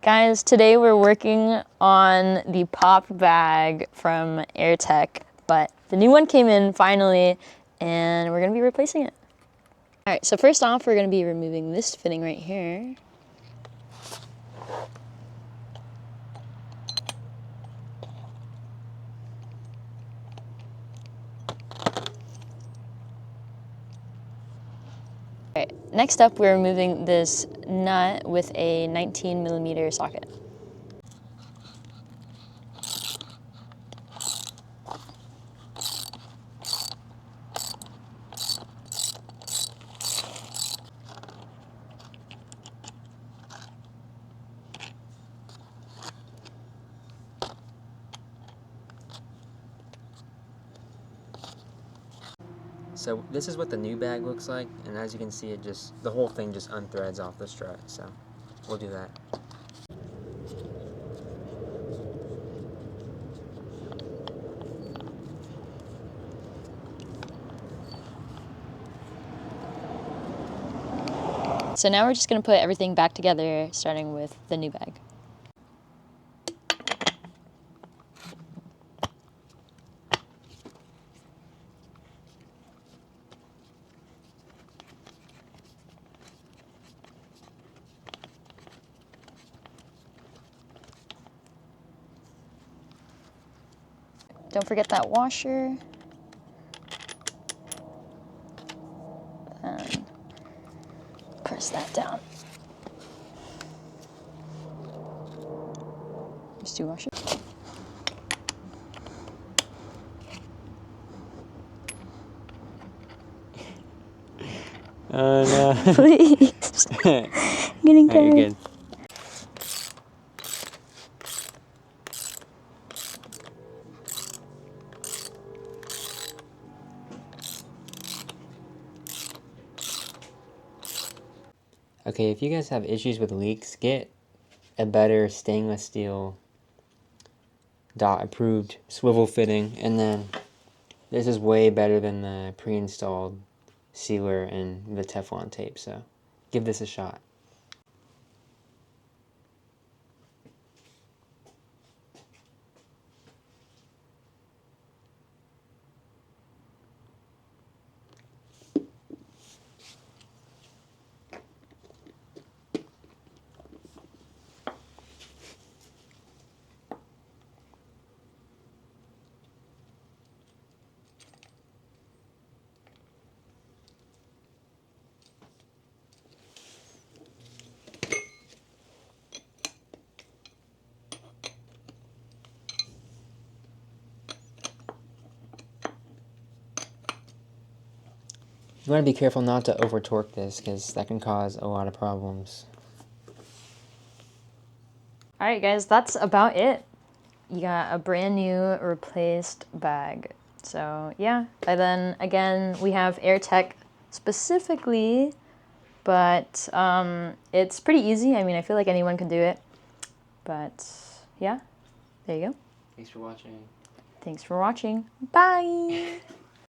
Guys, today we're working on the pop bag from Airtekk, but the new one came in finally, and we're gonna be replacing it. All right, so first off, we're gonna be removing this fitting right here. All right, next up, we're removing this nut with a 19mm socket. So this is what the new bag looks like, and as you can see, the whole thing just unthreads off the strut, so we'll do that. So now we're just gonna put everything back together, starting with the new bag. Don't forget that washer. And press that down. Just two washers. Oh no. Please. I'm getting tired. You're good. Okay, if you guys have issues with leaks, get a better stainless steel DOT approved swivel fitting, and then this is way better than the pre-installed sealer and the Teflon tape, so give this a shot. You want to be careful not to over torque this, because that can cause a lot of problems. All right, guys, that's about it. You got a brand new replaced bag. So yeah, and then again, we have Airtekk specifically, but it's pretty easy. I mean, I feel like anyone can do it. But yeah, there you go. Thanks for watching. Thanks for watching. Bye.